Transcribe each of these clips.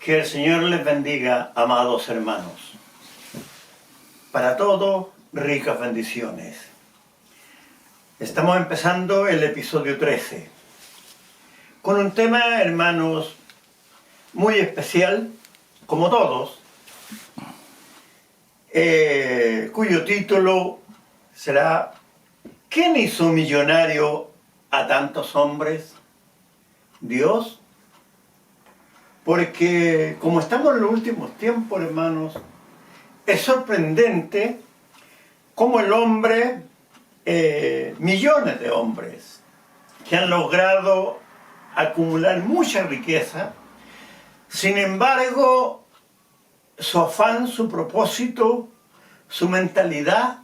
Que el Señor les bendiga, amados hermanos. Para todos, ricas bendiciones. Estamos empezando el episodio 13, con un tema, hermanos, muy especial, como todos, cuyo título será ¿Quién hizo millonario a tantos hombres? ¿Dios? Porque como estamos en los últimos tiempos, hermanos, es sorprendente cómo el hombre, millones de hombres que han logrado acumular mucha riqueza, sin embargo, su afán, su propósito, su mentalidad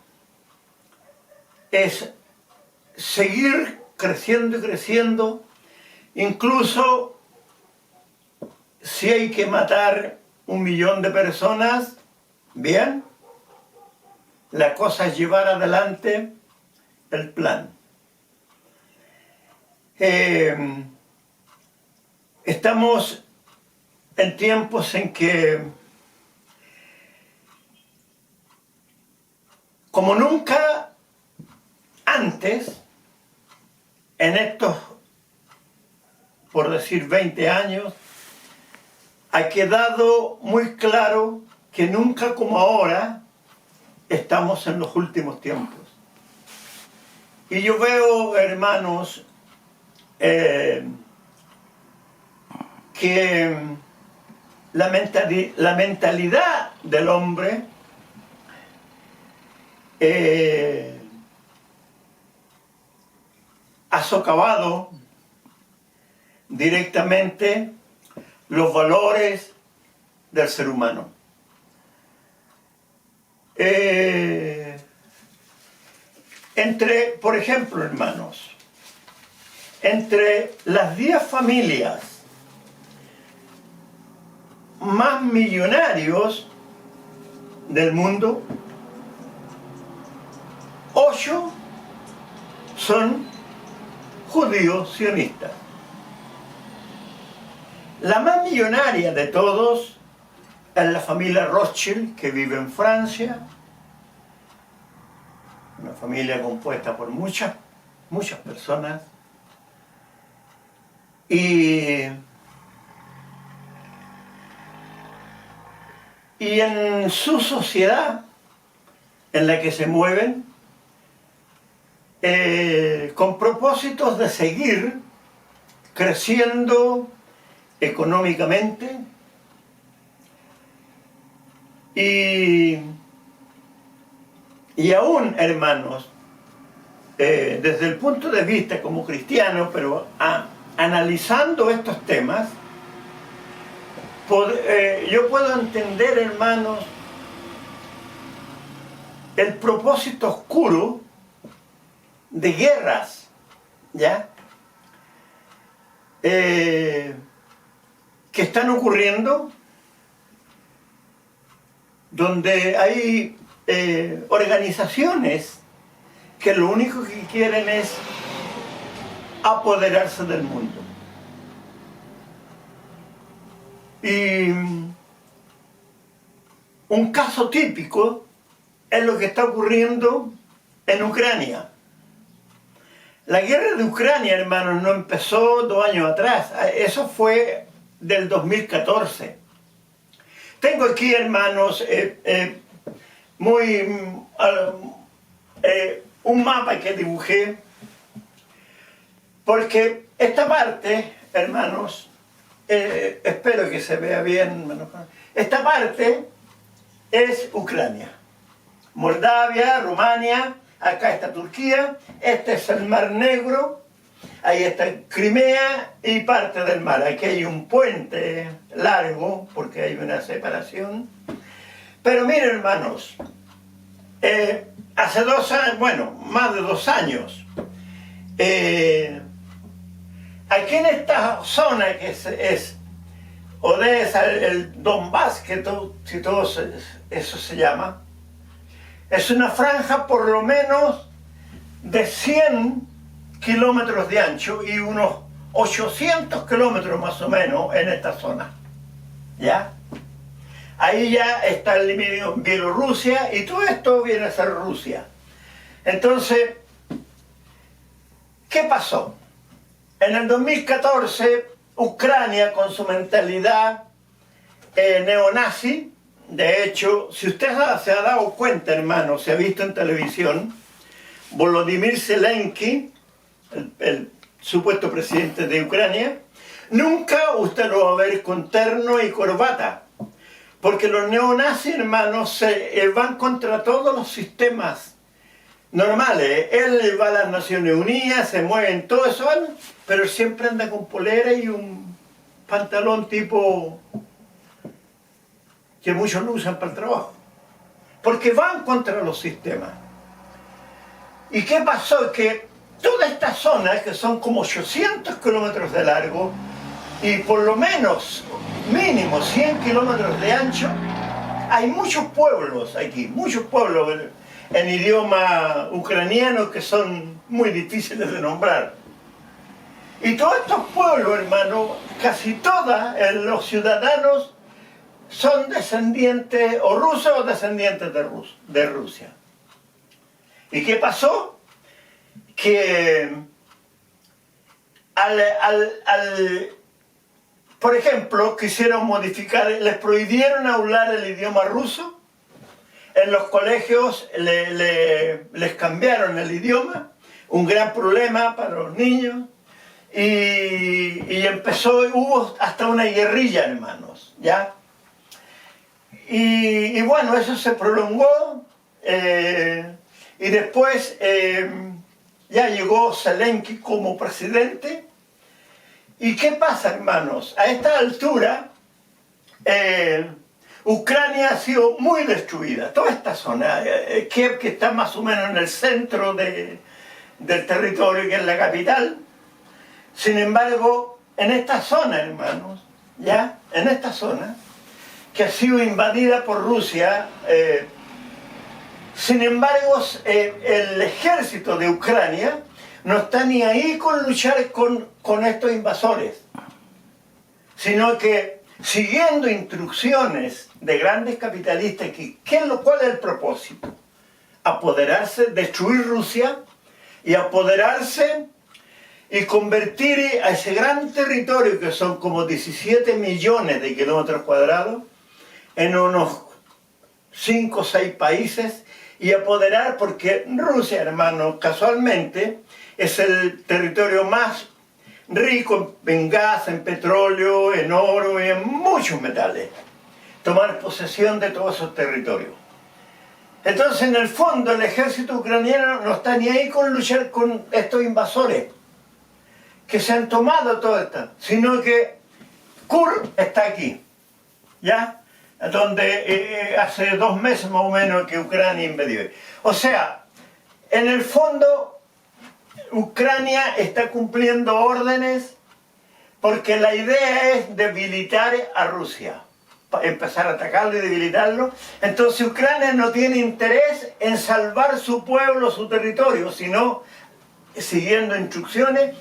es seguir creciendo y creciendo, incluso si hay que matar 1 millón de personas, bien, la cosa es llevar adelante el plan. Estamos en tiempos en que, como nunca antes, en estos, por decir, 20 años, ha quedado muy claro que nunca como ahora estamos en los últimos tiempos. Y yo veo, hermanos, que la mentalidad del hombre ha socavado directamente los valores del ser humano. Por ejemplo, hermanos, entre las 10 familias más millonarios del mundo, 8 son judíos sionistas. La más millonaria de todos es la familia Rothschild, que vive en Francia, una familia compuesta por muchas personas, y en su sociedad en la que se mueven, con propósitos de seguir creciendo económicamente y aún, hermanos, desde el punto de vista como cristiano, pero analizando estos temas, yo puedo entender, hermanos, el propósito oscuro de guerras, ¿ya? Que están ocurriendo, donde hay organizaciones que lo único que quieren es apoderarse del mundo. Y un caso típico es lo que está ocurriendo en Ucrania. La guerra de Ucrania, hermanos, no empezó 2 años atrás. Eso fue del 2014. Tengo aquí, hermanos, un mapa que dibujé, porque esta parte, hermanos, espero que se vea bien, hermanos, esta parte es Ucrania, Moldavia, Rumania. Acá está Turquía, este es el Mar Negro, ahí está Crimea y parte del mar. Aquí hay un puente largo porque hay una separación. Pero miren, hermanos, hace 2 años, bueno, más de 2 años, aquí en esta zona que es Odessa, el Donbass, que si todo eso se llama, es una franja por lo menos de 100 kilómetros de ancho y unos 800 kilómetros más o menos en esta zona. ¿ya? Ahí ya está el límite Bielorrusia y todo esto viene a ser Rusia. Entonces, ¿qué pasó? En el 2014, Ucrania, con su mentalidad neonazi, de hecho, si usted se ha dado cuenta, hermano, se ha visto en televisión, Volodymyr Zelensky, el supuesto presidente de Ucrania, nunca usted lo va a ver con terno y corbata, porque los neonazis, hermanos, van contra todos los sistemas normales. Él va a las Naciones Unidas, se mueve en todo eso, pero siempre anda con polera y un pantalón tipo que muchos lo usan para el trabajo, porque van contra los sistemas. ¿Y qué pasó? Que toda esta zona, que son como 800 kilómetros de largo y por lo menos mínimo 100 kilómetros de ancho, hay muchos pueblos aquí, muchos pueblos en idioma ucraniano que son muy difíciles de nombrar. Y todos estos pueblos, hermano, casi todos los ciudadanos son descendientes o rusos o descendientes de Rusia. ¿Y qué pasó? Que por ejemplo, quisieron modificar, les prohibieron hablar el idioma ruso. En los colegios les cambiaron el idioma, un gran problema para los niños. Y hubo hasta una guerrilla, hermanos, ¿ya? Y bueno, eso se prolongó, y después ya llegó Zelensky como presidente. ¿Y qué pasa, hermanos? A esta altura, Ucrania ha sido muy destruida. Toda esta zona, Kiev, que está más o menos en el centro del territorio, que es la capital. Sin embargo, en esta zona, hermanos, ¿ya? En esta zona, que ha sido invadida por Rusia, sin embargo, el ejército de Ucrania no está ni ahí con luchar con estos invasores, sino que siguiendo instrucciones de grandes capitalistas, ¿cuál es el propósito? Apoderarse, destruir Rusia y apoderarse y convertir a ese gran territorio, que son como 17 millones de kilómetros cuadrados, en unos 5 o 6 países, y apoderar, porque Rusia, hermano, casualmente, es el territorio más rico en gas, en petróleo, en oro y en muchos metales. Tomar posesión de todos esos territorios. Entonces, en el fondo, el ejército ucraniano no está ni ahí con luchar con estos invasores que se han tomado todo esto, sino que Kursk está aquí, ¿ya? Donde hace 2 meses más o menos que Ucrania invadió. O sea, en el fondo, Ucrania está cumpliendo órdenes porque la idea es debilitar a Rusia, empezar a atacarlo y debilitarlo. Entonces Ucrania no tiene interés en salvar su pueblo, su territorio, sino, siguiendo instrucciones,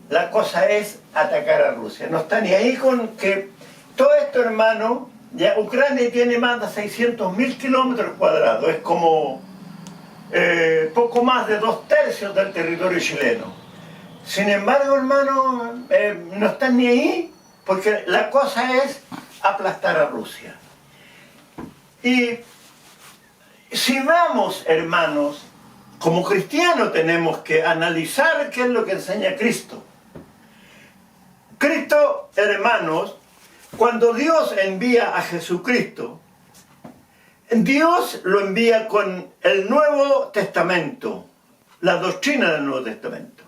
la cosa es atacar a Rusia. No está ni ahí con que todo esto, hermano. Ya Ucrania tiene más de 600.000 kilómetros cuadrados, es como poco más de 2/3 del territorio chileno. Sin embargo, hermano, no están ni ahí, porque la cosa es aplastar a Rusia. Y si vamos, hermanos, como cristianos tenemos que analizar qué es lo que enseña Cristo. Cristo, hermanos, cuando Dios envía a Jesucristo, Dios lo envía con el Nuevo Testamento, la doctrina del Nuevo Testamento.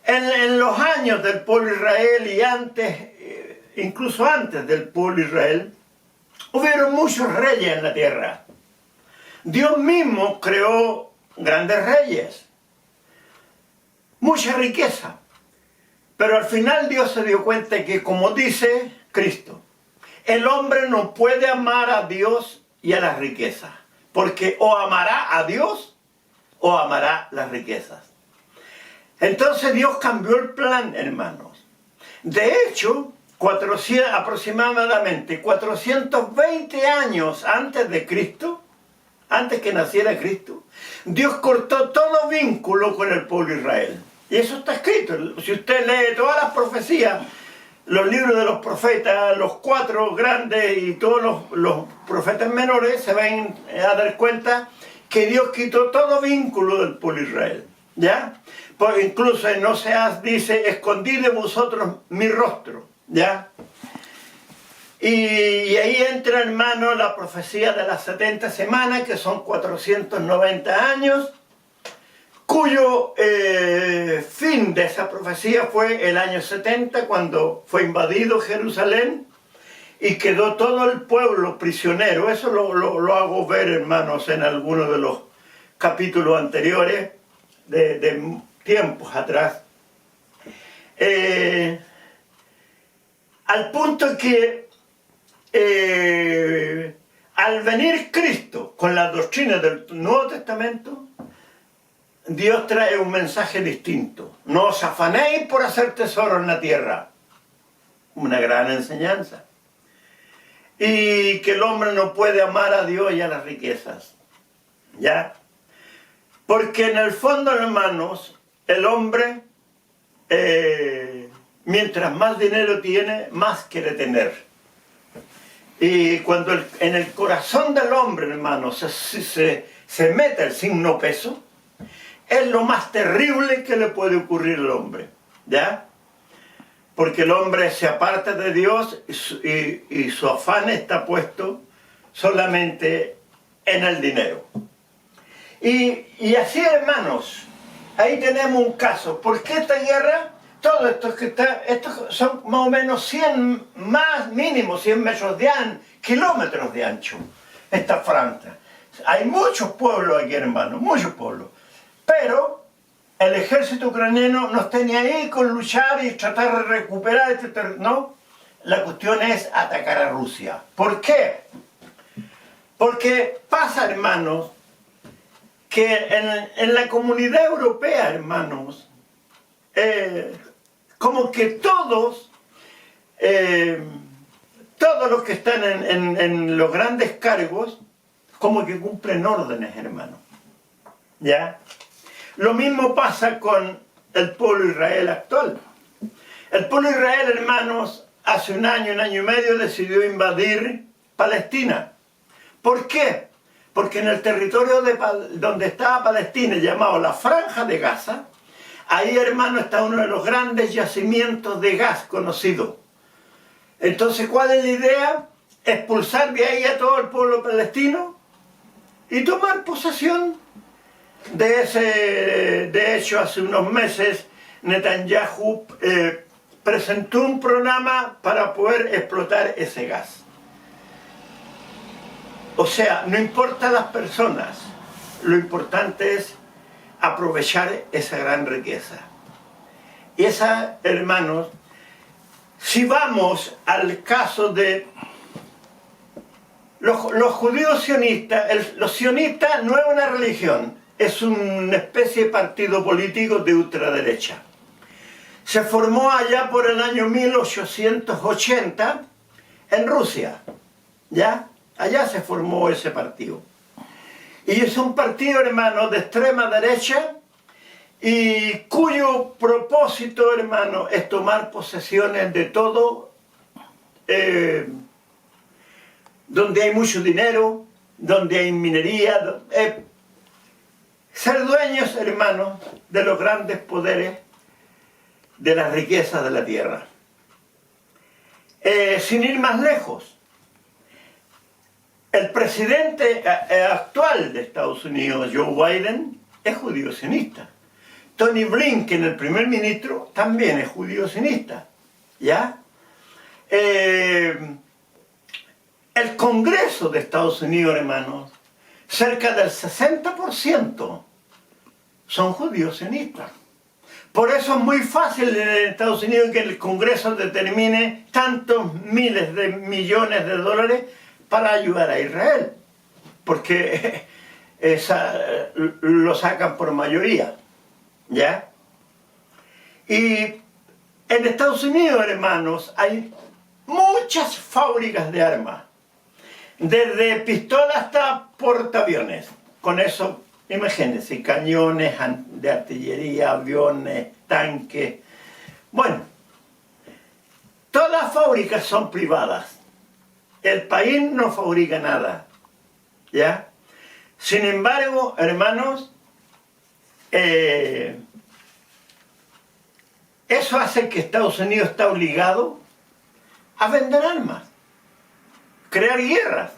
En los años del pueblo Israel y antes, incluso antes del pueblo Israel, hubieron muchos reyes en la tierra. Dios mismo creó grandes reyes, mucha riqueza. Pero al final Dios se dio cuenta que, como dice Cristo, el hombre no puede amar a Dios y a las riquezas, porque o amará a Dios o amará las riquezas. Entonces Dios cambió el plan, hermanos. De hecho, aproximadamente 420 años antes de Cristo, antes que naciera Cristo, Dios cortó todo vínculo con el pueblo de Israel. Y eso está escrito. Si usted lee todas las profecías, los libros de los profetas, los 4 grandes y todos los profetas menores, se van a dar cuenta que Dios quitó todo vínculo del pueblo de Israel. ¿Ya? Pues incluso en Oseas dice, escondí de vosotros mi rostro. ¿Ya? Y ahí entra, hermano, la profecía de las 70 semanas, que son 490 años, cuyo fin de esa profecía fue el año 70, cuando fue invadido Jerusalén y quedó todo el pueblo prisionero. Eso lo hago ver, hermanos, en algunos de los capítulos anteriores, de tiempos atrás. Al punto que al venir Cristo con las doctrinas del Nuevo Testamento, Dios trae un mensaje distinto. No os afanéis por hacer tesoro en la tierra. Una gran enseñanza. Y que el hombre no puede amar a Dios y a las riquezas. ¿Ya? Porque en el fondo, hermanos, el hombre, mientras más dinero tiene, más quiere tener. Y cuando en el corazón del hombre, hermanos, se mete el signo peso, es lo más terrible que le puede ocurrir al hombre. ¿Ya? Porque el hombre se aparta de Dios y su afán está puesto solamente en el dinero. Y así, hermanos, ahí tenemos un caso. ¿Por qué esta guerra? Todo esto que está, estos son más o menos 100, más mínimo 100 metros de kilómetros de ancho, esta franja. Hay muchos pueblos aquí, hermanos, muchos pueblos. Pero el ejército ucraniano no está ni ahí con luchar y tratar de recuperar este territorio. No, la cuestión es atacar a Rusia. ¿Por qué? Porque pasa, hermanos, que en la comunidad europea, hermanos, como que todos los que están en los grandes cargos, como que cumplen órdenes, hermanos. ¿Ya? Lo mismo pasa con el pueblo de Israel actual. El pueblo de Israel, hermanos, hace un año y medio decidió invadir Palestina. ¿Por qué? Porque en el territorio donde estaba Palestina, llamado la Franja de Gaza, ahí, hermano, está uno de los grandes yacimientos de gas conocidos. Entonces, ¿cuál es la idea? Expulsar de ahí a todo el pueblo palestino y tomar posesión de ese. De hecho, hace unos meses, Netanyahu presentó un programa para poder explotar ese gas. O sea, no importa las personas, lo importante es aprovechar esa gran riqueza. Y esa, hermanos, si vamos al caso de los judíos sionistas, los sionistas no es una religión, es una especie de partido político de ultraderecha. Se formó allá por el año 1880 en Rusia, ¿ya? Allá se formó ese partido. Y es un partido, hermano, de extrema derecha y cuyo propósito, hermano, es tomar posesiones de todo, donde hay mucho dinero, donde hay minería, ser dueños, hermano, de los grandes poderes de las riquezas de la tierra. Sin ir más lejos, el presidente actual de Estados Unidos, Joe Biden, es judío sionista. Tony Blinken, el primer ministro, también es judío sionista. ¿Ya? El Congreso de Estados Unidos, hermanos, cerca del 60% son judíos sionistas. Por eso es muy fácil en Estados Unidos que el Congreso determine tantos miles de millones de dólares para ayudar a Israel, porque lo sacan por mayoría, ¿ya? Y en Estados Unidos, hermanos, hay muchas fábricas de armas, desde pistolas hasta portaaviones. Con eso, imagínense, cañones de artillería, aviones, tanques. Bueno, todas las fábricas son privadas. El país no fabrica nada, ¿ya? Sin embargo, hermanos, eso hace que Estados Unidos está obligado a vender armas, crear guerras,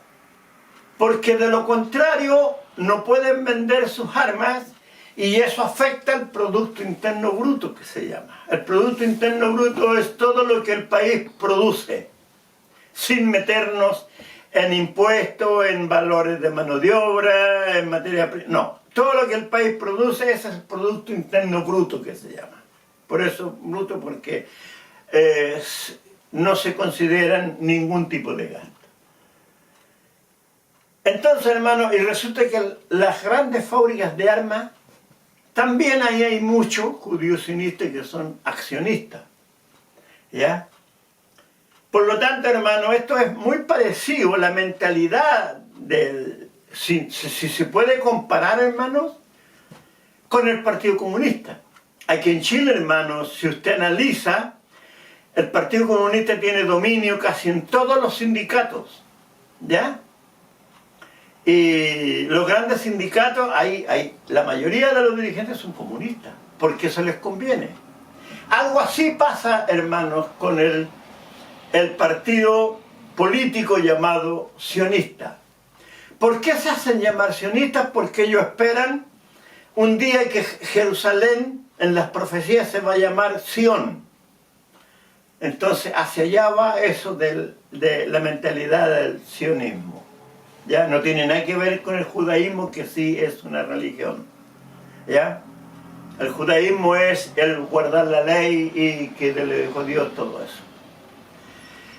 porque de lo contrario no pueden vender sus armas y eso afecta al Producto Interno Bruto, que se llama. El Producto Interno Bruto es todo lo que el país produce, sin meternos en impuestos, en valores de mano de obra, en materia prima. No, todo lo que el país produce ese es el Producto Interno Bruto, que se llama. Por eso bruto, porque no se consideran ningún tipo de gasto. Entonces, hermano, y resulta que las grandes fábricas de armas, también ahí hay muchos judíos sionistas que son accionistas, ¿ya? Por lo tanto, hermano, esto es muy parecido a la mentalidad del... Si se puede comparar, hermanos, con el Partido Comunista. Aquí en Chile, hermanos, si usted analiza, el Partido Comunista tiene dominio casi en todos los sindicatos, ¿ya? Y los grandes sindicatos, la mayoría de los dirigentes son comunistas, porque eso les conviene. Algo así pasa, hermanos, con el partido político llamado sionista. ¿Por qué se hacen llamar sionistas? Porque ellos esperan un día que Jerusalén en las profecías se va a llamar Sión. Entonces hacia allá va eso de la mentalidad del sionismo. ¿Ya? No tiene nada que ver con el judaísmo, que sí es una religión, ¿ya? El judaísmo es el guardar la ley y que le dejó Dios todo eso.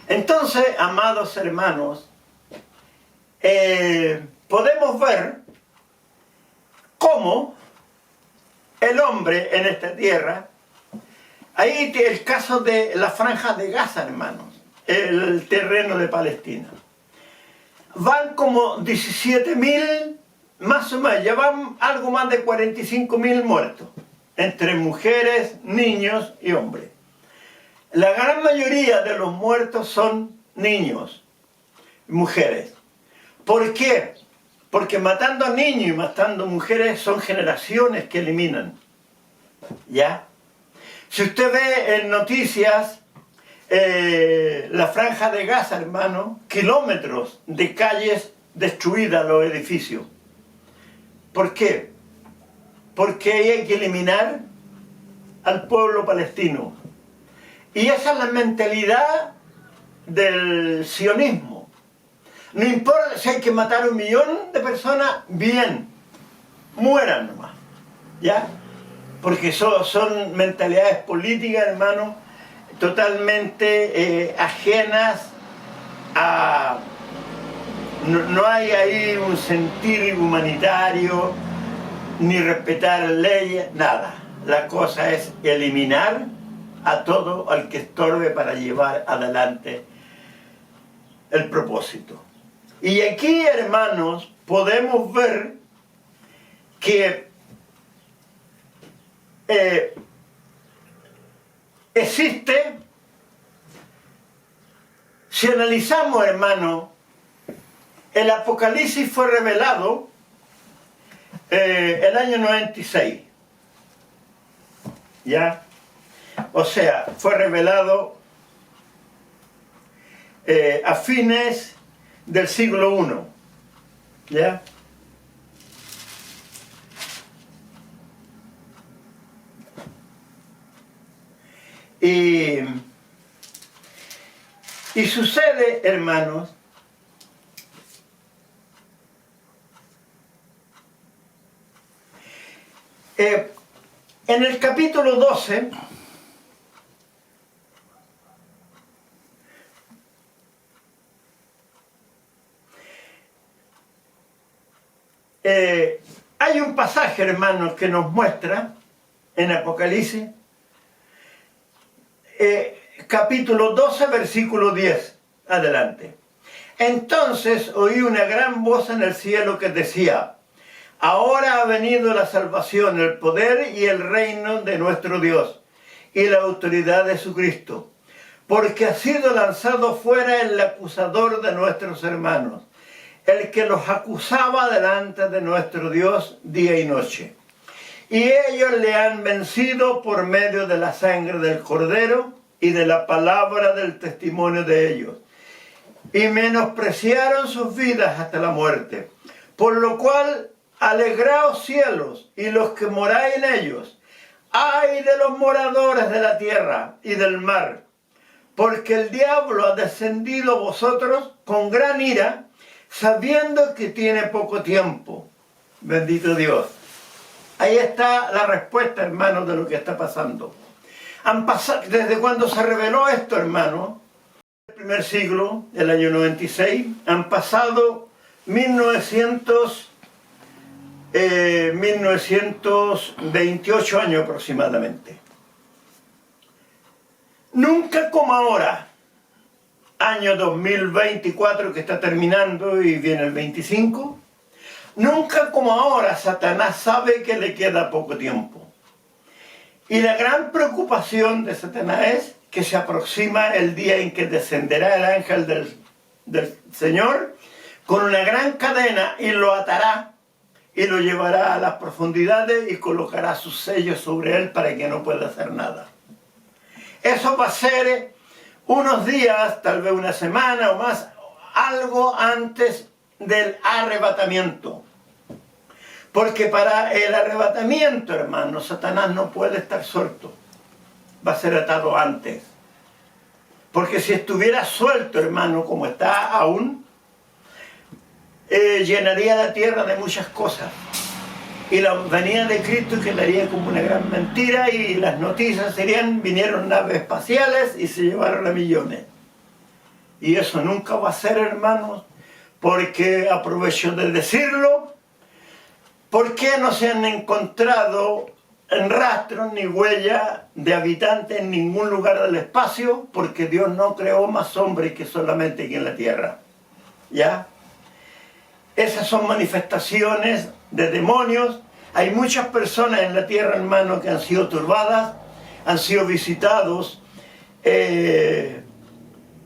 Entonces, amados hermanos, podemos ver cómo el hombre en esta tierra, ahí el caso de la franja de Gaza, hermanos, el terreno de Palestina. Van como 17.000, más o menos, ya van algo más de 45.000 muertos, entre mujeres, niños y hombres. La gran mayoría de los muertos son niños, mujeres. ¿Por qué? Porque matando a niños y matando a mujeres son generaciones que eliminan, ¿ya? Si usted ve en noticias la franja de Gaza, hermano, kilómetros de calles destruidas, los edificios. ¿Por qué? Porque hay que eliminar al pueblo palestino. Y esa es la mentalidad del sionismo. No importa si hay que matar 1 millón de personas, bien, mueran nomás, ¿ya? Porque son mentalidades políticas, hermano, totalmente ajenas a... No hay ahí un sentir humanitario, ni respetar leyes, nada. La cosa es eliminar a todo al que estorbe para llevar adelante el propósito. Y aquí, hermanos, podemos ver que existe, si analizamos, hermano, el Apocalipsis fue revelado el año 96, ¿ya? O sea, fue revelado a fines del siglo I, ¿ya? Y sucede, hermanos, en el capítulo 12, hay un pasaje, hermanos, que nos muestra en Apocalipsis, capítulo 12, versículo 10. Adelante. Entonces oí una gran voz en el cielo que decía: ahora ha venido la salvación, el poder y el reino de nuestro Dios y la autoridad de su Cristo, porque ha sido lanzado fuera el acusador de nuestros hermanos, el que los acusaba delante de nuestro Dios día y noche. Y ellos le han vencido por medio de la sangre del Cordero y de la palabra del testimonio de ellos, y menospreciaron sus vidas hasta la muerte. Por lo cual, alegraos cielos y los que moráis en ellos. ¡Ay de los moradores de la tierra y del mar! Porque el diablo ha descendido a vosotros con gran ira, sabiendo que tiene poco tiempo. Bendito Dios. Ahí está la respuesta, hermanos, de lo que está pasando. Desde cuando se reveló esto, hermano, el primer siglo, el año 96, han pasado 1928 años aproximadamente. Nunca como ahora, año 2024 que está terminando y viene el 25, nunca como ahora Satanás sabe que le queda poco tiempo. Y la gran preocupación de Satanás es que se aproxima el día en que descenderá el ángel del Señor con una gran cadena y lo atará y lo llevará a las profundidades y colocará sus sellos sobre él para que no pueda hacer nada. Eso va a ser unos días, tal vez una semana o más, algo antes del arrebatamiento. Porque para el arrebatamiento, hermano, Satanás no puede estar suelto. Va a ser atado antes. Porque si estuviera suelto, hermano, como está aún, llenaría la tierra de muchas cosas. Y la venida de Cristo quedaría como una gran mentira y las noticias serían: vinieron naves espaciales y se llevaron a millones. Y eso nunca va a ser, hermanos, porque aprovecho de decirlo. ¿Por qué no se han encontrado en rastros ni huellas de habitantes en ningún lugar del espacio? Porque Dios no creó más hombres que solamente aquí en la tierra. ¿Ya? Esas son manifestaciones de demonios. Hay muchas personas en la tierra, hermano, que han sido turbadas, han sido visitados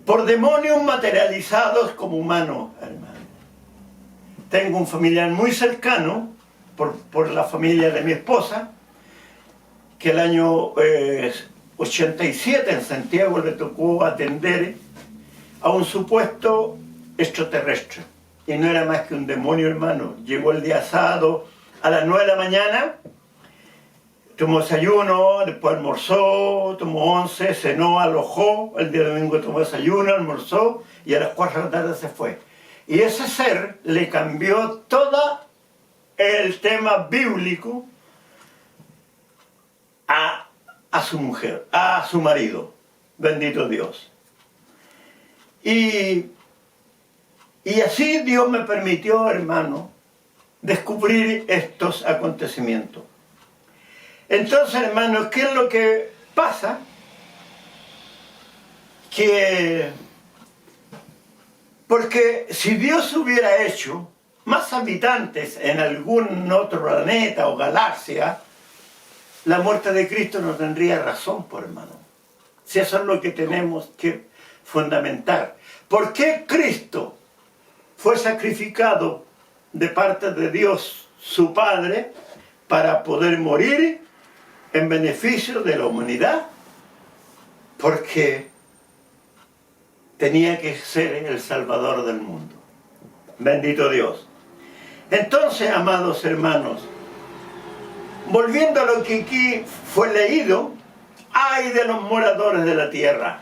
por demonios materializados como humanos, hermano. Tengo un familiar muy cercano, por la familia de mi esposa, que el año 87 en Santiago le tocó atender a un supuesto extraterrestre. Y no era más que un demonio, hermano. Llegó el día sábado a las 9 de la mañana, tomó desayuno, después almorzó, tomó 11, cenó, alojó. El día domingo tomó desayuno, almorzó y a las 4 de la tarde se fue. Y ese ser le cambió todo el tema bíblico a su mujer, a su marido. Bendito Dios. Y así Dios me permitió, hermano, descubrir estos acontecimientos. Entonces, hermano, ¿qué es lo que pasa? Porque si Dios hubiera hecho más habitantes en algún otro planeta o galaxia, la muerte de Cristo no tendría razón, por hermano. Si eso es lo que tenemos que fundamentar. ¿Por qué Cristo fue sacrificado de parte de Dios, su Padre, para poder morir en beneficio de la humanidad? Porque tenía que ser el Salvador del mundo. Bendito Dios. Entonces, amados hermanos, volviendo a lo que aquí fue leído, ¡ay de los moradores de la tierra!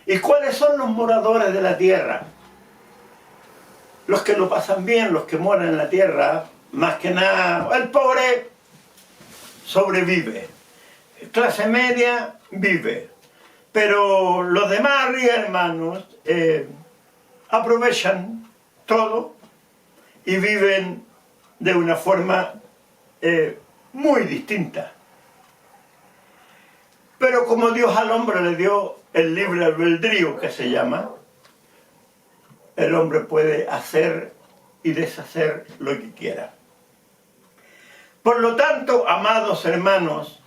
¿Y cuáles son los moradores de la tierra? Los que lo pasan bien, los que moran en la tierra, más que nada, el pobre sobrevive, clase media vive, pero los demás, hermanos, aprovechan todo y viven de una forma muy distinta. Pero como Dios al hombre le dio el libre albedrío, que se llama, el hombre puede hacer y deshacer lo que quiera. Por lo tanto, amados hermanos,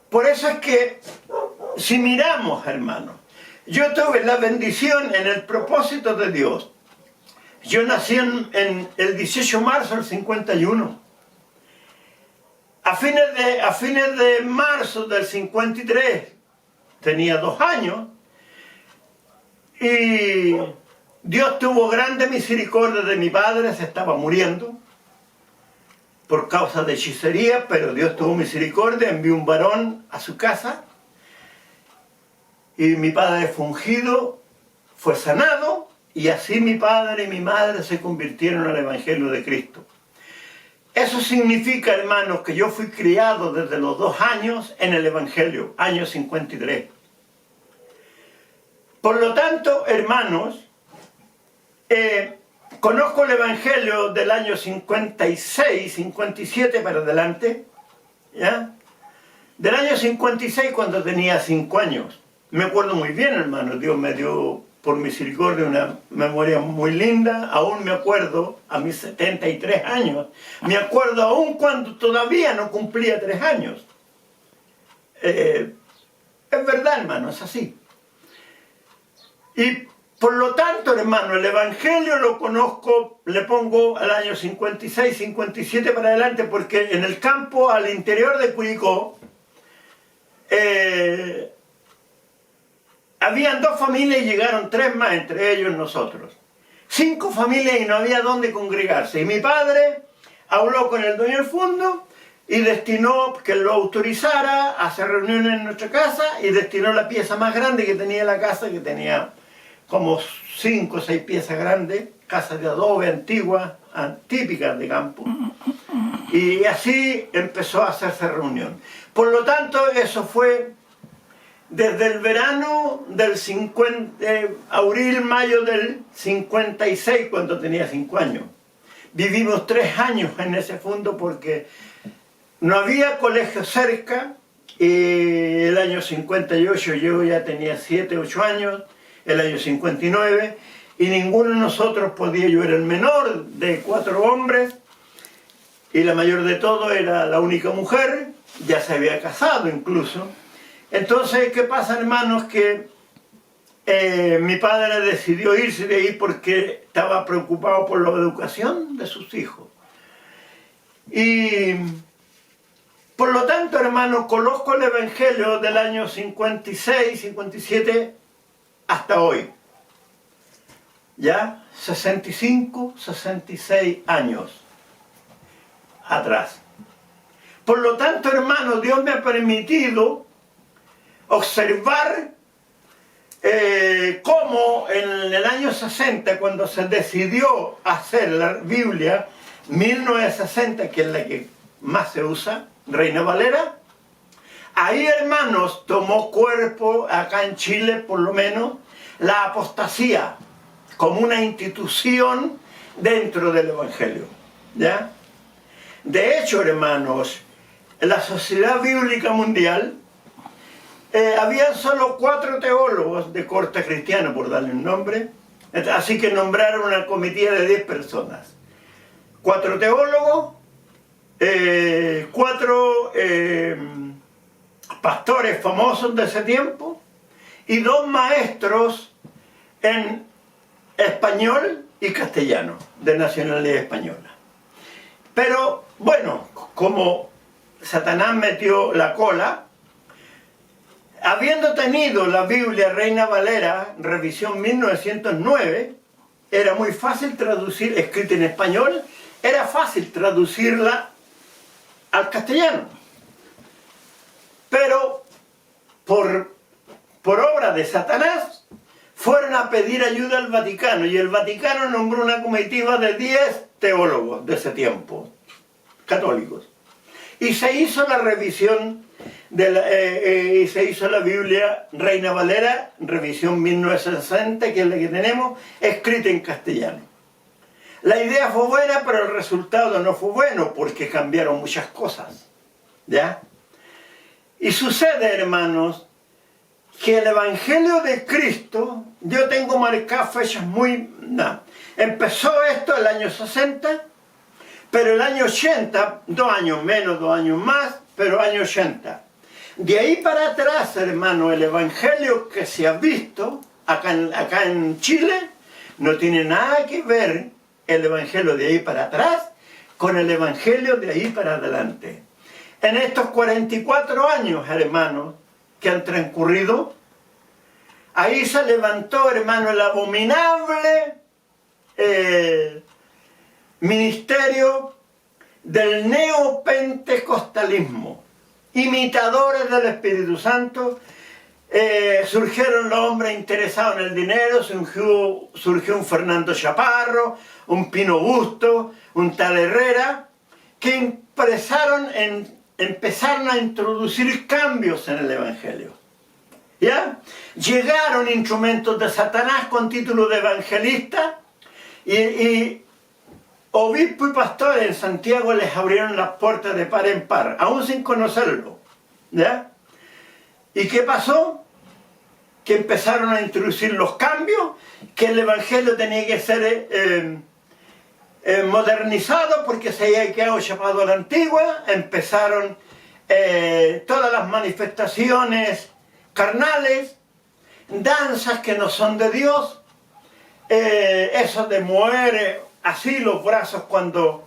por eso es que, si miramos, hermanos, yo tuve la bendición en el propósito de Dios. Yo nací en el 18 de marzo del 51. A fines de marzo del 53, tenía 2 años, y Dios tuvo grande misericordia de mi padre, se estaba muriendo por causa de hechicería, pero Dios tuvo misericordia, envió un varón a su casa, y mi padre fue ungido, fue sanado, y así mi padre y mi madre se convirtieron al Evangelio de Cristo. Eso significa, hermanos, que yo fui criado desde los 2 años en el Evangelio, año 53. Por lo tanto, hermanos, conozco el Evangelio del año 56, 57 para adelante, ¿ya? Del año 56, cuando tenía 5 años. Me acuerdo muy bien, hermano, Dios me dio por misericordia una memoria muy linda. Aún me acuerdo, a mis 73 años, me acuerdo aún cuando todavía no cumplía 3 años. Es verdad, hermano, es así. Y por lo tanto, hermano, el Evangelio lo conozco, le pongo al año 56, 57 para adelante, porque en el campo al interior de Curicó, habían 2 familias y llegaron 3 más, entre ellos nosotros. 5 familias y no había dónde congregarse. Y mi padre habló con el dueño del fondo y destinó que lo autorizara a hacer reuniones en nuestra casa, y destinó la pieza más grande que tenía la casa, que tenía como 5 o 6 piezas grandes, casas de adobe antiguas, típicas de campo. Y así empezó a hacerse reunión. Por lo tanto, eso fue desde el verano del abril, mayo del 56, cuando tenía 5 años. Vivimos 3 años en ese fondo porque no había colegio cerca, y el año 58 yo ya tenía 7, 8 años, el año 59, y ninguno de nosotros podía, yo era el menor de 4 hombres, y la mayor de todo era la única mujer, ya se había casado incluso. Entonces, ¿qué pasa, hermanos? Que mi padre decidió irse de ahí porque estaba preocupado por la educación de sus hijos. Y por lo tanto, hermanos, conozco el Evangelio del año 56, 57 hasta hoy. ¿Ya? 65, 66 años atrás. Por lo tanto, hermanos, Dios me ha permitido observar cómo en el año 60, cuando se decidió hacer la Biblia, 1960, que es la que más se usa, Reina Valera, ahí, hermanos, tomó cuerpo, acá en Chile por lo menos, la apostasía como una institución dentro del Evangelio, ¿ya? De hecho, hermanos, en la Sociedad Bíblica Mundial había solo 4 teólogos de corte cristiano, por darle un nombre, así que nombraron una comitiva de 10 personas. 4 teólogos, 4 pastores famosos de ese tiempo, y 2 maestros en español y castellano, de nacionalidad española. Pero, bueno, como Satanás metió la cola, habiendo tenido la Biblia Reina Valera, revisión 1909, era muy fácil traducir, escrita en español, era fácil traducirla al castellano. Pero, por obra de Satanás, fueron a pedir ayuda al Vaticano, y el Vaticano nombró una comitiva de 10 teólogos de ese tiempo, católicos. Y se hizo la revisión, y se hizo la Biblia Reina Valera, revisión 1960, que es la que tenemos, escrita en castellano. La idea fue buena, pero el resultado no fue bueno, porque cambiaron muchas cosas, ¿ya? Y sucede, hermanos, que el Evangelio de Cristo, yo tengo marcadas fechas muy... No, empezó esto el año 60, pero el año 80, 2 años menos, 2 años más, pero año 80. De ahí para atrás, hermano, el Evangelio que se ha visto acá en Chile, no tiene nada que ver el Evangelio de ahí para atrás con el Evangelio de ahí para adelante. En estos 44 años, hermanos, que han transcurrido, ahí se levantó, hermano, el abominable ministerio del neopentecostalismo. Imitadores del Espíritu Santo, surgieron los hombres interesados en el dinero, surgió un Fernando Chaparro, un Pino Busto, un tal Herrera, que empezaron a introducir cambios en el Evangelio. ¿Ya? Llegaron instrumentos de Satanás con título de evangelista y obispos y pastores en Santiago les abrieron las puertas de par en par, aún sin conocerlo. ¿Ya? ¿Y qué pasó? Que empezaron a introducir los cambios, que el Evangelio tenía que ser modernizado porque se había quedado chapado a la antigua. Empezaron todas las manifestaciones carnales, danzas que no son de Dios, eso de mover así los brazos cuando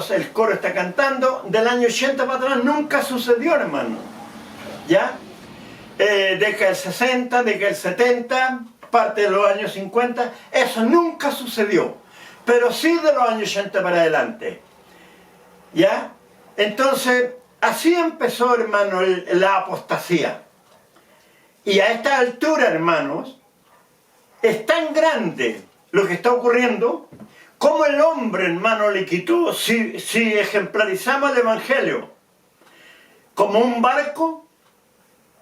el coro está cantando. Del año 80 para atrás nunca sucedió, hermano. ¿Ya? De que el 60, de que el 70, parte de los años 50, eso nunca sucedió. Pero sí de los años 80 para adelante. ¿Ya? Entonces, así empezó, hermano, la apostasía. Y a esta altura, hermanos, es tan grande lo que está ocurriendo, como el hombre, hermano, le quitó, si ejemplarizamos el Evangelio como un barco,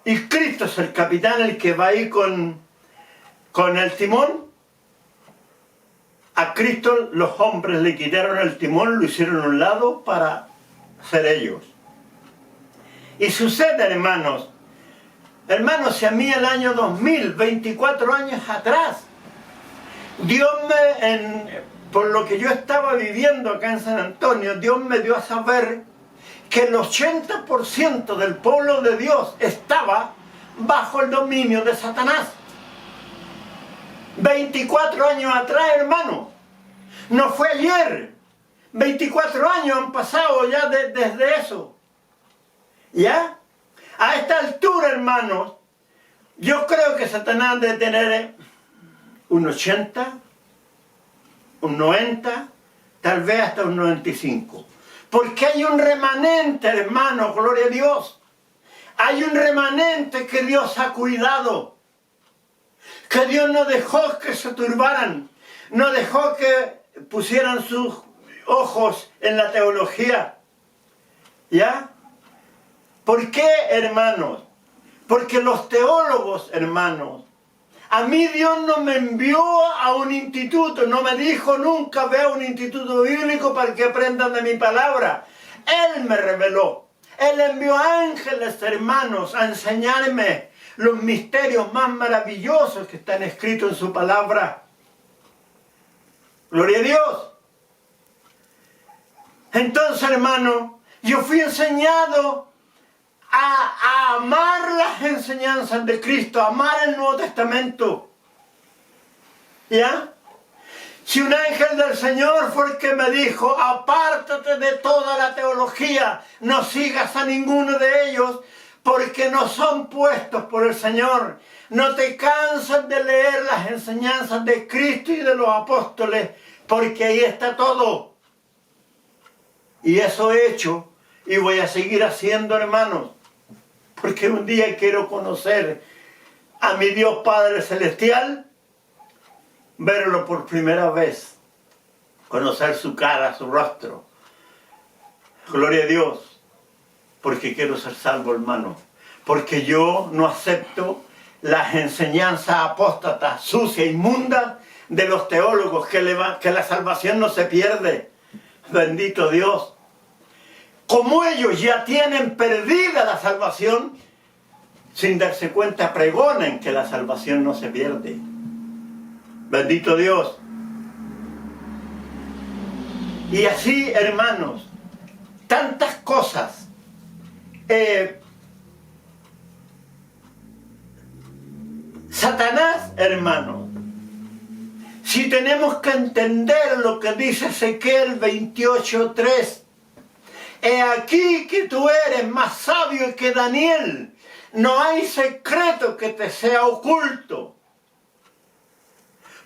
y Cristo es el capitán, el que va ahí con el timón. A Cristo los hombres le quitaron el timón, lo hicieron a un lado para ser ellos. Y sucede, hermanos, si a mí el año 2000, 24 años atrás, Dios por lo que yo estaba viviendo acá en San Antonio, Dios me dio a saber que el 80% del pueblo de Dios estaba bajo el dominio de Satanás. 24 años atrás, hermano. No fue ayer. 24 años han pasado ya desde eso. ¿Ya? A esta altura, hermanos, yo creo que Satanás debe tener un 80, un 90, tal vez hasta un 95. Porque hay un remanente, hermano, gloria a Dios. Hay un remanente que Dios ha cuidado. Que Dios no dejó que se turbaran. No dejó que pusieran sus ojos en la teología. ¿Ya? ¿Por qué, hermanos? Porque los teólogos, hermanos, a mí Dios no me envió a un instituto, no me dijo nunca ve a un instituto bíblico para que aprendan de mi palabra. Él me reveló. Él envió ángeles, hermanos, a enseñarme los misterios más maravillosos que están escritos en su palabra. Gloria a Dios. Entonces, hermano, yo fui enseñado a amar las enseñanzas de Cristo, a amar el Nuevo Testamento. ¿Ya? Si un ángel del Señor fue el que me dijo, apártate de toda la teología, no sigas a ninguno de ellos, porque no son puestos por el Señor. No te canses de leer las enseñanzas de Cristo y de los apóstoles, porque ahí está todo. Y eso he hecho, y voy a seguir haciendo, hermanos, porque un día quiero conocer a mi Dios Padre Celestial, verlo por primera vez, conocer su cara, su rostro. Gloria a Dios, porque quiero ser salvo, hermano, porque yo no acepto las enseñanzas apóstatas, sucias, inmundas de los teólogos, que la salvación no se pierde. Bendito Dios. como ellos ya tienen perdida la salvación, sin darse cuenta pregonan que la salvación no se pierde. Bendito Dios. Y así, hermanos, tantas cosas. Satanás, hermanos, si tenemos que entender lo que dice Ezequiel 28:3, he aquí que tú eres más sabio que Daniel, no hay secreto que te sea oculto.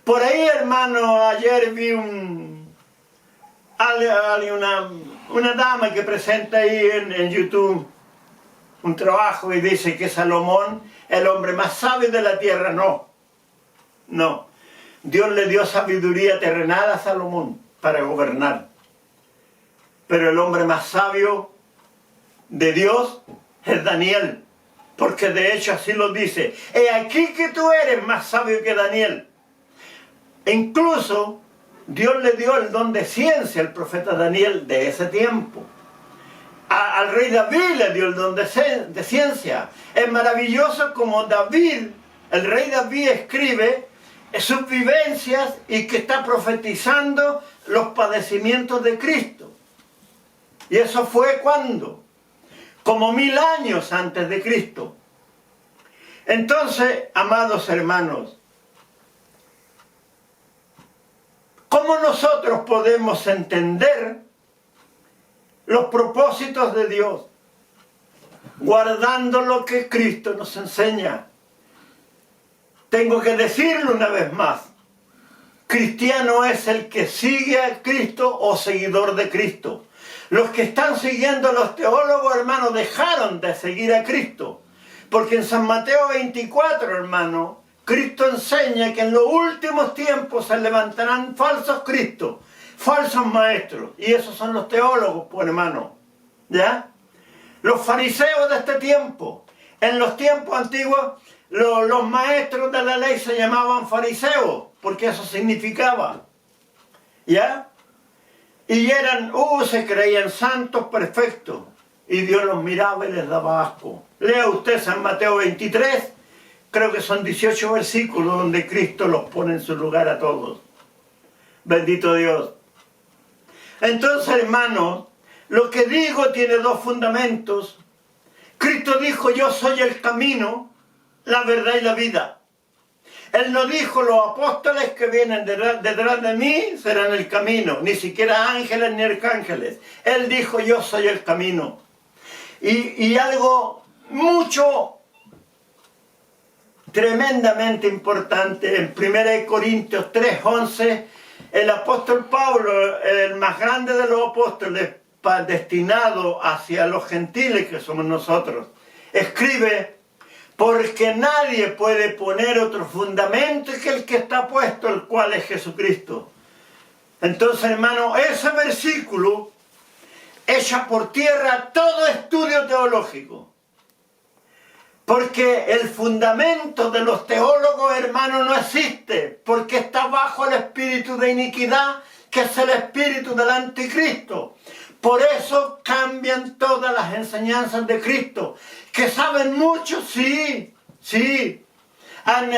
Por ahí, hermano, ayer vi una dama que presenta ahí en YouTube un trabajo y dice que Salomón, el hombre más sabio de la tierra. No. Dios le dio sabiduría terrenal a Salomón para gobernar. Pero el hombre más sabio de Dios es Daniel. Porque de hecho así lo dice. He aquí que tú eres más sabio que Daniel. E incluso Dios le dio el don de ciencia al profeta Daniel de ese tiempo. Al rey David le dio el don de ciencia. Es maravilloso como el rey David escribe sus vivencias y que está profetizando los padecimientos de Cristo. Y eso fue ¿cuándo? Como 1000 años antes de Cristo. Entonces, amados hermanos, ¿cómo nosotros podemos entender los propósitos de Dios? Guardando lo que Cristo nos enseña. Tengo que decirlo una vez más. Cristiano es el que sigue a Cristo o seguidor de Cristo. Los que están siguiendo a los teólogos, hermanos, dejaron de seguir a Cristo. Porque en San Mateo 24, hermano, Cristo enseña que en los últimos tiempos se levantarán falsos cristos, falsos maestros. Y esos son los teólogos, pues, hermano. ¿Ya? Los fariseos de este tiempo. En los tiempos antiguos, los maestros de la ley se llamaban fariseos, porque eso significaba. ¿Ya? Y eran, se creían santos perfectos. Y Dios los miraba y les daba asco. Lea usted San Mateo 23, creo que son 18 versículos donde Cristo los pone en su lugar a todos. Bendito Dios. Entonces, hermanos, lo que digo tiene dos fundamentos. Cristo dijo, yo soy el camino, la verdad y la vida. Él no dijo, los apóstoles que vienen detrás de mí serán el camino, ni siquiera ángeles ni arcángeles. Él dijo, yo soy el camino. Y algo tremendamente importante, en 1 Corintios 3:11, el apóstol Pablo, el más grande de los apóstoles, destinado hacia los gentiles que somos nosotros, escribe, porque nadie puede poner otro fundamento que el que está puesto, el cual es Jesucristo. Entonces, hermano, ese versículo echa por tierra todo estudio teológico. Porque el fundamento de los teólogos, hermano, no existe. Porque está bajo el espíritu de iniquidad, que es el espíritu del anticristo. Por eso cambian todas las enseñanzas de Cristo. Que saben mucho, sí. Han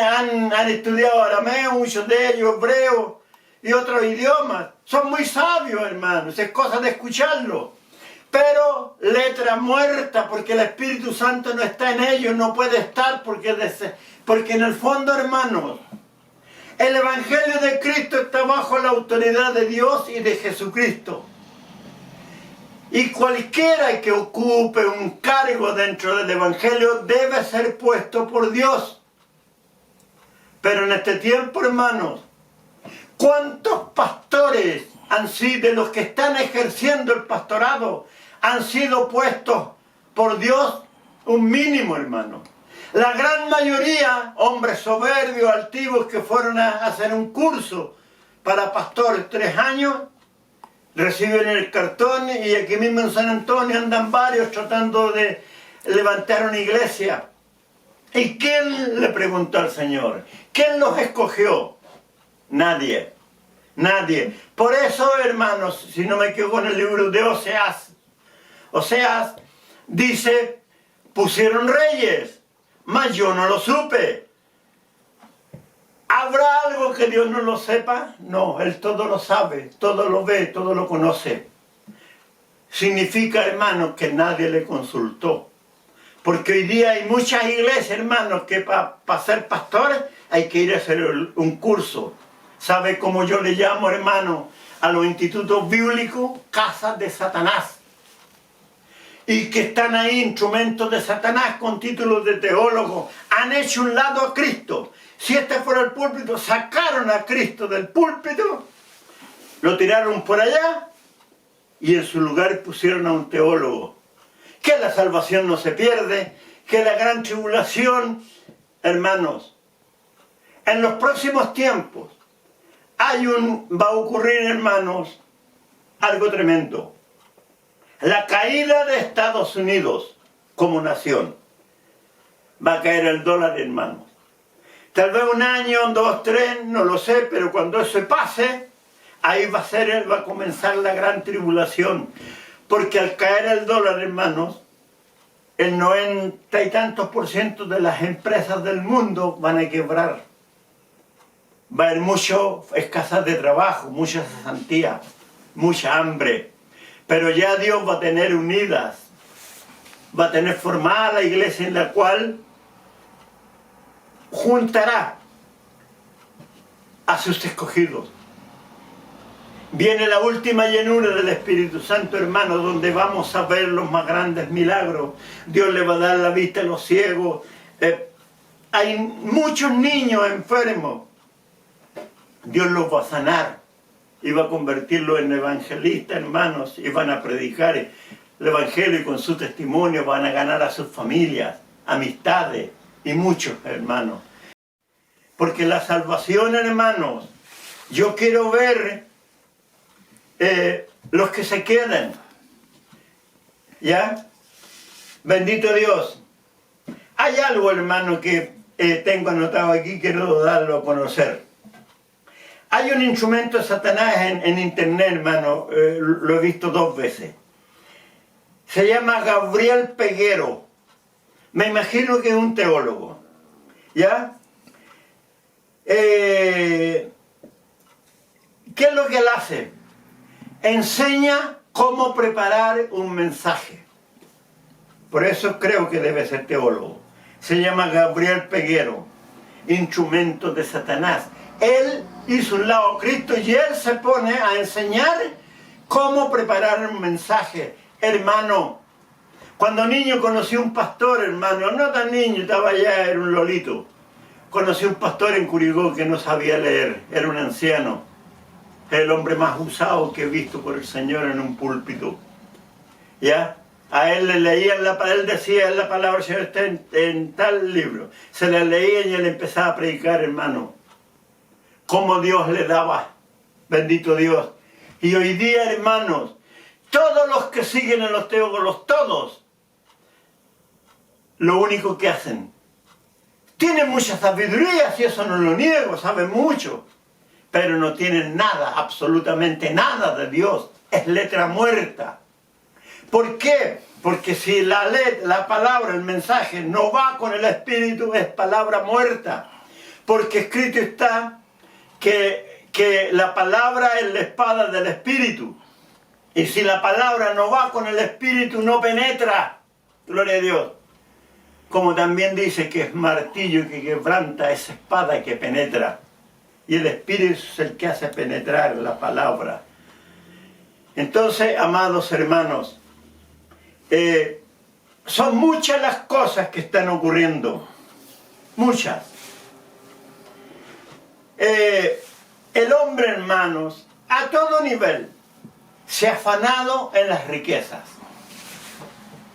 estudiado arameo, muchos de ellos, hebreo y otros idiomas. Son muy sabios, hermanos. Es cosa de escucharlo. Pero letra muerta, porque el Espíritu Santo no está en ellos, no puede estar, porque en el fondo, hermanos, el Evangelio de Cristo está bajo la autoridad de Dios y de Jesucristo. Y cualquiera que ocupe un cargo dentro del Evangelio debe ser puesto por Dios. Pero en este tiempo, hermanos, ¿cuántos pastores han sido, de los que están ejerciendo el pastorado, han sido puestos por Dios? Un mínimo, hermano. La gran mayoría, hombres soberbios, altivos, que fueron a hacer un curso para pastores 3 años, reciben el cartón y aquí mismo en San Antonio andan varios tratando de levantar una iglesia. ¿Y quién le preguntó al Señor? ¿Quién los escogió? Nadie. Por eso, hermanos, si no me equivoco, en el libro de Oseas Oseas dice, pusieron reyes, mas yo no lo supe. ¿Habrá algo que Dios no lo sepa? No, Él todo lo sabe, todo lo ve, todo lo conoce. Significa, hermanos, que nadie le consultó. Porque hoy día hay muchas iglesias, hermanos, que para ser pastores hay que ir a hacer un curso. ¿Sabe cómo yo le llamo, hermano, a los institutos bíblicos? Casas de Satanás. Y que están ahí instrumentos de Satanás con títulos de teólogos. Han hecho un lado a Cristo. Si este fuera el púlpito, sacaron a Cristo del púlpito, lo tiraron por allá y en su lugar pusieron a un teólogo. Que la salvación no se pierde, que la gran tribulación, hermanos, en los próximos tiempos va a ocurrir, hermanos, algo tremendo. La caída de Estados Unidos como nación. Va a caer el dólar, hermanos. Tal vez un año, 2, 3, no lo sé, pero cuando eso pase, ahí va a comenzar la gran tribulación. Porque al caer el dólar, hermanos, el 90 y tantos % de las empresas del mundo van a quebrar. Va a haber mucha escasez de trabajo, mucha cesantía, mucha hambre. Pero ya Dios va a tener unidas, va a tener formada la iglesia en la cual juntará a sus escogidos. Viene la última llenura del Espíritu Santo, hermano, donde vamos a ver los más grandes milagros. Dios le va a dar la vista a los ciegos. Hay muchos niños enfermos. Dios los va a sanar y va a convertirlos en evangelistas, hermanos, y van a predicar el evangelio y con su testimonio van a ganar a sus familias, amistades y muchos, hermanos. Porque la salvación, hermanos, yo quiero ver los que se quedan. ¿Ya? Bendito Dios. Hay algo, hermano, que tengo anotado aquí, quiero darlo a conocer. Hay un instrumento de Satanás en internet, hermano, lo he visto 2 veces. Se llama Gabriel Peguero. Me imagino que es un teólogo. ¿Ya? ¿Qué es lo que él hace? Enseña cómo preparar un mensaje. Por eso creo que debe ser teólogo. Se llama Gabriel Peguero. Instrumento de Satanás. Él hizo un lado a Cristo y él se pone a enseñar cómo preparar un mensaje. Hermano, cuando niño conocí un pastor, hermano, no tan niño, estaba allá, era un lolito. Conocí un pastor en Curigó que no sabía leer, era un anciano. El hombre más usado que he visto por el Señor en un púlpito. ¿Ya? A él le leían, él decía la palabra del Señor está en tal libro. Se la leía y él empezaba a predicar, hermano. Cómo Dios le daba, bendito Dios. Y hoy día, hermanos, todos los que siguen a los teólogos, todos, lo único que hacen, tienen mucha sabiduría, si eso no lo niego, saben mucho, pero no tienen nada, absolutamente nada de Dios, es letra muerta. ¿Por qué? Porque si la palabra, el mensaje no va con el Espíritu, es palabra muerta, porque escrito está que la palabra es la espada del Espíritu. Y si la palabra no va con el Espíritu, no penetra. Gloria a Dios. Como también dice que es martillo que quebranta esa espada que penetra. Y el Espíritu es el que hace penetrar la palabra. Entonces, amados hermanos, son muchas las cosas que están ocurriendo. Muchas. El hombre, hermanos, a todo nivel, se ha afanado en las riquezas.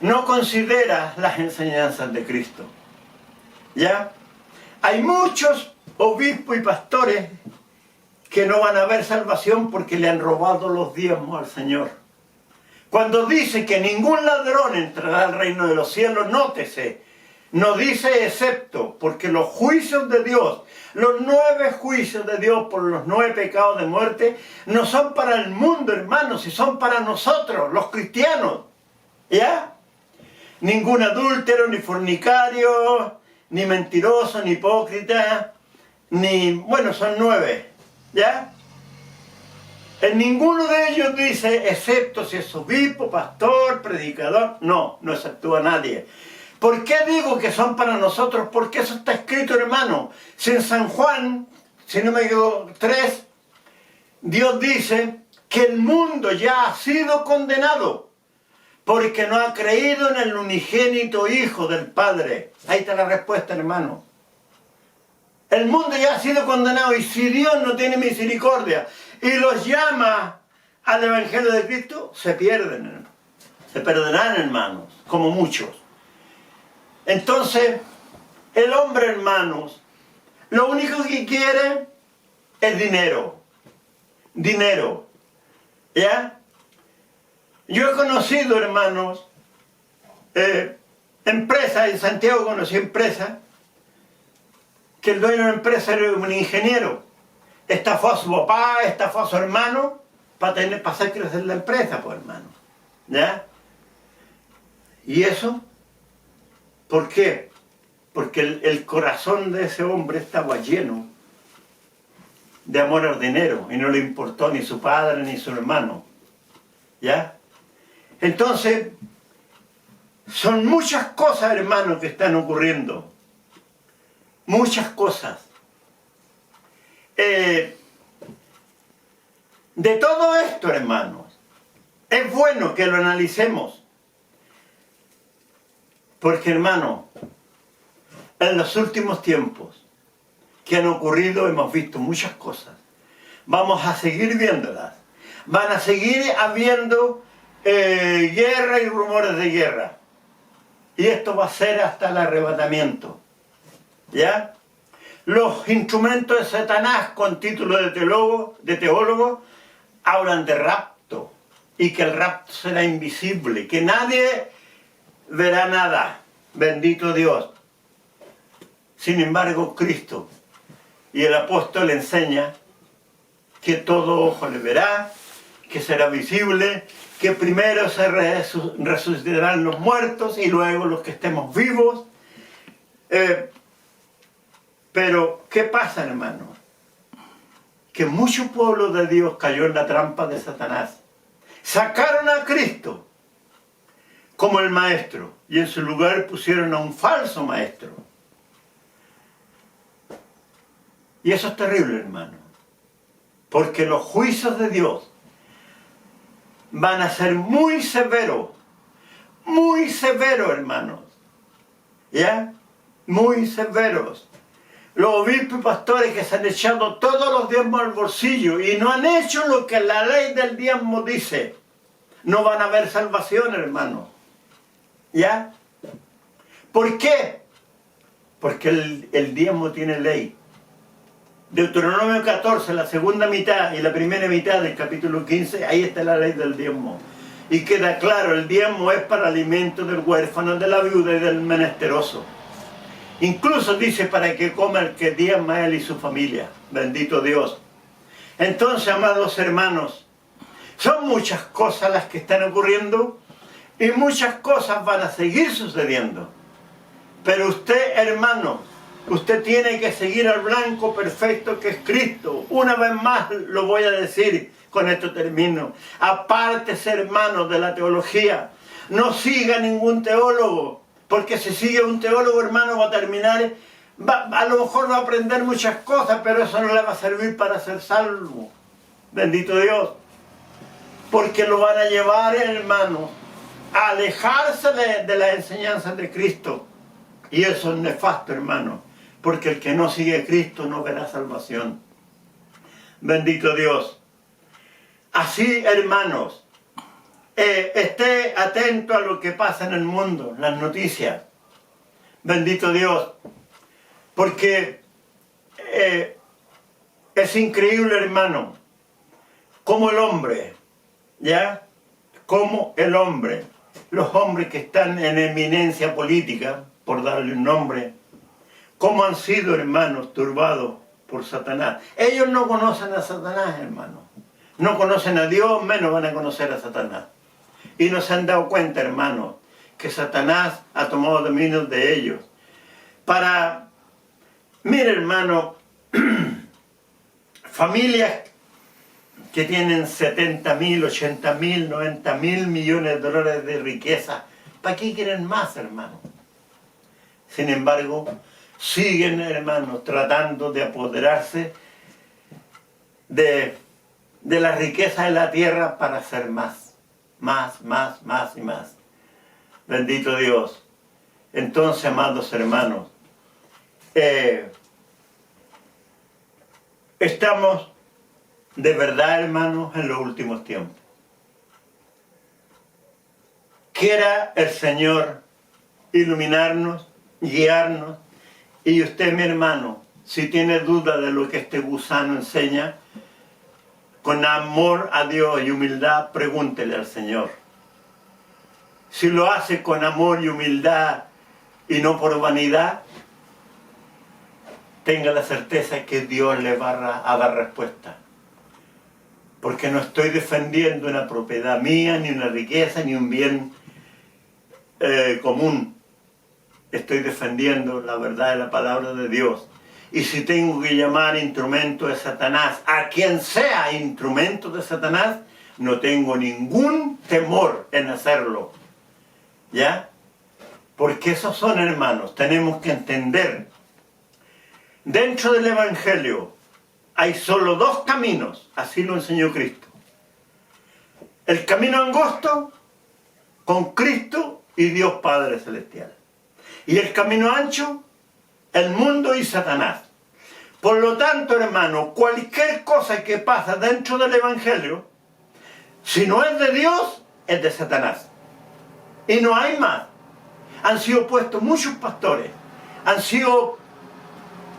No considera las enseñanzas de Cristo. ¿Ya? Hay muchos obispos y pastores que no van a ver salvación porque le han robado los diezmos al Señor. Cuando dice que ningún ladrón entrará al reino de los cielos, nótese, no dice excepto, porque los juicios de Dios, los 9 juicios de Dios por los 9 pecados de muerte, no son para el mundo, hermanos, y son para nosotros, los cristianos. ¿Ya? Ningún adúltero, ni fornicario, ni mentiroso, ni hipócrita, ni... Bueno, son 9, ¿ya? En ninguno de ellos dice, excepto si es obispo, pastor, predicador. No, no exceptúa a nadie. ¿Por qué digo que son para nosotros? Porque eso está escrito, hermano. Si en San Juan, si no me equivoco, 3, Dios dice que el mundo ya ha sido condenado porque no ha creído en el unigénito Hijo del Padre. Ahí está la respuesta, hermano. El mundo ya ha sido condenado, y si Dios no tiene misericordia y los llama al Evangelio de Cristo, se pierden, hermano. Se perderán, hermanos, como muchos. Entonces, el hombre, hermanos, lo único que quiere es dinero. Dinero. ¿Ya? Yo he conocido, hermanos, empresas, en Santiago conocí empresas, que el dueño de la empresa era un ingeniero. Estafó a su papá, estafó a su hermano, para hacer crecer la empresa, pues, hermano. ¿Ya? ¿Y eso? ¿Por qué? Porque el corazón de ese hombre estaba lleno de amor al dinero, y no le importó ni su padre ni su hermano. ¿Ya? Entonces, son muchas cosas, hermanos, que están ocurriendo. Muchas cosas. De todo esto, hermanos, es bueno que lo analicemos. Porque, hermano, en los últimos tiempos que han ocurrido hemos visto muchas cosas. Vamos a seguir viéndolas. Van a seguir habiendo guerra y rumores de guerra. Y esto va a ser hasta el arrebatamiento. ¿Ya? Los instrumentos de Satanás con título de teólogo hablan de rapto. Y que el rapto será invisible. Que nadie verá nada. Bendito Dios. Sin embargo, Cristo y el apóstol enseña que todo ojo le verá, que será visible, que primero se resucitarán los muertos y luego los que estemos vivos. Pero, ¿qué pasa, hermano? Que mucho pueblo de Dios cayó en la trampa de Satanás. Sacaron a Cristo como el maestro y en su lugar pusieron a un falso maestro. Y eso es terrible, hermano. Porque los juicios de Dios van a ser muy severos, hermanos. ¿Ya? Muy severos. Los obispos y pastores que se han echado todos los diezmos al bolsillo y no han hecho lo que la ley del diezmo dice, no van a ver salvación, hermano. ¿Ya? ¿Por qué? Porque el diezmo tiene ley. Deuteronomio 14, la segunda mitad y la primera mitad del capítulo 15, ahí está la ley del diezmo. Y queda claro, el diezmo es para alimento del huérfano, de la viuda y del menesteroso. Incluso dice para que coma el que diezma él y su familia. Bendito Dios. Entonces, amados hermanos, son muchas cosas las que están ocurriendo y muchas cosas van a seguir sucediendo. Pero usted, hermano, usted tiene que seguir al blanco perfecto que es Cristo. Una vez más lo voy a decir, con esto termino. Apártese, hermano, de la teología. No siga ningún teólogo. Porque si sigue un teólogo, hermano, va a terminar, a lo mejor va a aprender muchas cosas, pero eso no le va a servir para ser salvo. Bendito Dios. Porque lo van a llevar, hermano, a alejarse de la enseñanza de Cristo. Y eso es nefasto, hermano. Porque el que no sigue a Cristo no verá salvación. Bendito Dios. Así, hermanos, esté atento a lo que pasa en el mundo, las noticias. Bendito Dios. Porque es increíble, hermano, cómo el hombre, ¿ya? Cómo el hombre, los hombres que están en eminencia política, por darle un nombre, cómo han sido, hermanos, turbados por Satanás. Ellos no conocen a Satanás, hermano. No conocen a Dios, menos van a conocer a Satanás. Y no se han dado cuenta, hermanos, que Satanás ha tomado dominio de ellos. Mire, hermano, familias que tienen 70.000, 80.000, 90.000 millones de dólares de riqueza, ¿para qué quieren más, hermano? Sin embargo, siguen, hermanos, tratando de apoderarse de la riqueza de la tierra para hacer más y más. Bendito Dios. Entonces, amados hermanos, estamos de verdad, hermanos, en los últimos tiempos. Quiera el Señor iluminarnos, guiarnos, y usted, mi hermano, si tiene duda de lo que este gusano enseña, con amor a Dios y humildad, pregúntele al Señor. Si lo hace con amor y humildad y no por vanidad, tenga la certeza que Dios le va a dar respuesta. Porque no estoy defendiendo una propiedad mía, ni una riqueza, ni un bien común. Estoy defendiendo la verdad de la palabra de Dios. Y si tengo que llamar instrumento de Satanás, a quien sea instrumento de Satanás, no tengo ningún temor en hacerlo. ¿Ya? Porque esos son, hermanos, tenemos que entender. Dentro del Evangelio hay solo dos caminos, así lo enseñó Cristo. El camino angosto con Cristo y Dios Padre Celestial. Y el camino ancho, el mundo y Satanás. Por lo tanto, hermano, cualquier cosa que pasa dentro del Evangelio, si no es de Dios, es de Satanás. Y no hay más. Han sido puestos muchos pastores, han sido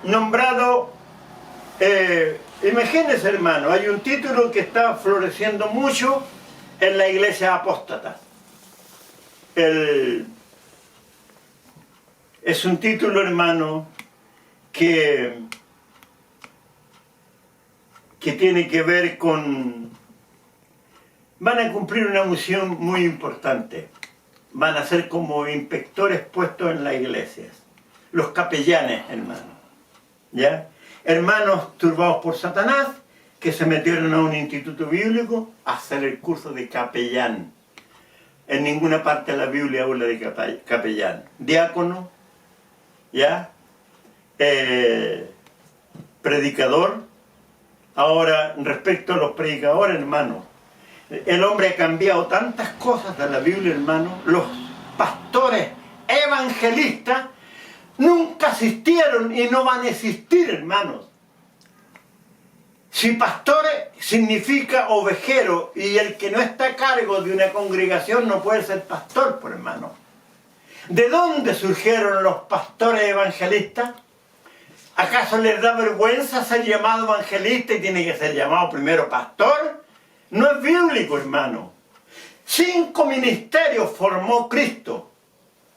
nombrados, imagínense, hermano, hay un título que está floreciendo mucho en la iglesia apóstata. Es un título, hermano, que tiene que ver con... Van a cumplir una misión muy importante. Van a ser como inspectores puestos en las iglesias. Los capellanes, hermano. ¿Ya? Hermanos turbados por Satanás, que se metieron a un instituto bíblico a hacer el curso de capellán. En ninguna parte de la Biblia habla de capellán. Diácono, ¿ya? Predicador. Ahora, respecto a los predicadores, hermano, el hombre ha cambiado tantas cosas de la Biblia, hermano. Los pastores evangelistas nunca existieron y no van a existir, hermanos. Si pastores significa ovejero, y el que no está a cargo de una congregación no puede ser pastor, por hermano. ¿De dónde surgieron los pastores evangelistas? ¿Acaso les da vergüenza ser llamado evangelista y tiene que ser llamado primero pastor? No es bíblico, hermano. 5 ministerios formó Cristo.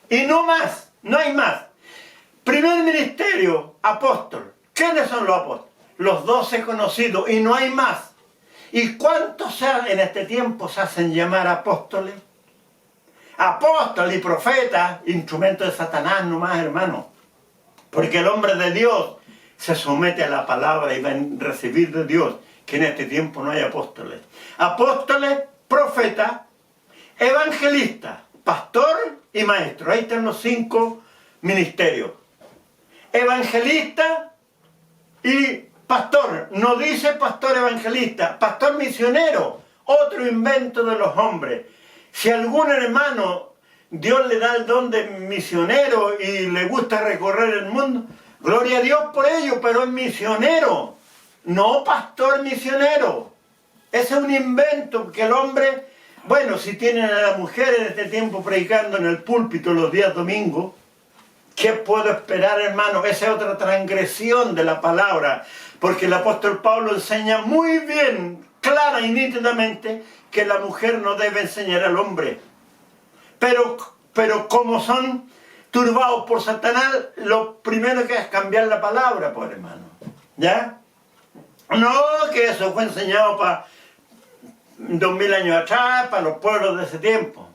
Y no más, no hay más. Primer ministerio, apóstol. ¿Quiénes son los apóstoles? Los 12 conocidos, y no hay más. ¿Y cuántos en este tiempo se hacen llamar apóstoles? Apóstol y profeta, instrumento de Satanás nomás, hermano. Porque el hombre de Dios se somete a la palabra y va a recibir de Dios, que en este tiempo no hay apóstoles. Apóstoles, profeta, evangelista, pastor y maestro. Ahí están los 5 ministerios. Evangelista y pastor. No dice pastor evangelista, pastor misionero. Otro invento de los hombres. Si algún hermano Dios le da el don de misionero y le gusta recorrer el mundo, gloria a Dios por ello, pero es misionero, no pastor misionero. Ese es un invento que el hombre, bueno, si tienen a la mujer en este tiempo predicando en el púlpito los días domingos, ¿qué puedo esperar, hermano? Esa es otra transgresión de la palabra, porque el apóstol Pablo enseña muy bien, clara y nítidamente, que la mujer no debe enseñar al hombre. Pero como son turbados por Satanás, lo primero que es cambiar la palabra, pues, hermano. ¿Ya? No, que eso fue enseñado para 2000 años atrás, para los pueblos de ese tiempo.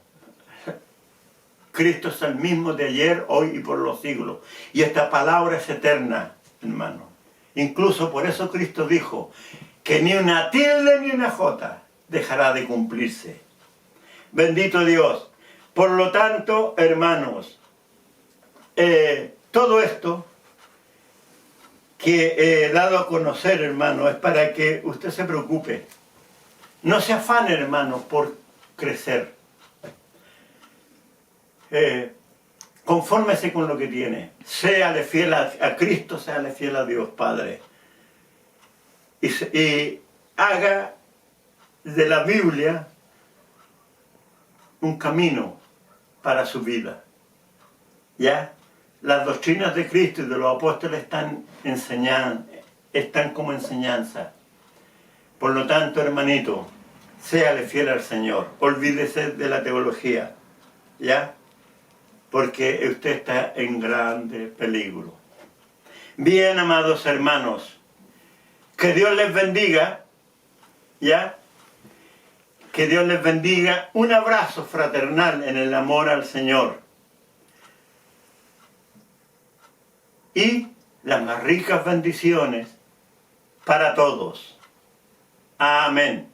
Cristo es el mismo de ayer, hoy y por los siglos. Y esta palabra es eterna, hermano. Incluso por eso Cristo dijo que ni una tilde ni una jota dejará de cumplirse. Bendito Dios. Por lo tanto, hermanos, todo esto que he dado a conocer, hermano, es para que usted se preocupe. No se afane, hermano, por crecer. Confórmese con lo que tiene. Séale fiel a Cristo, séale fiel a Dios Padre. Y haga de la Biblia un camino para su vida. ¿Ya? Las doctrinas de Cristo y de los apóstoles están como enseñanza. Por lo tanto, hermanito, séale fiel al Señor. Olvídese de la teología. ¿Ya? Porque usted está en grande peligro. Bien, amados hermanos, que Dios les bendiga, ¿ya? Que Dios les bendiga. Un abrazo fraternal en el amor al Señor. Y las más ricas bendiciones para todos. Amén.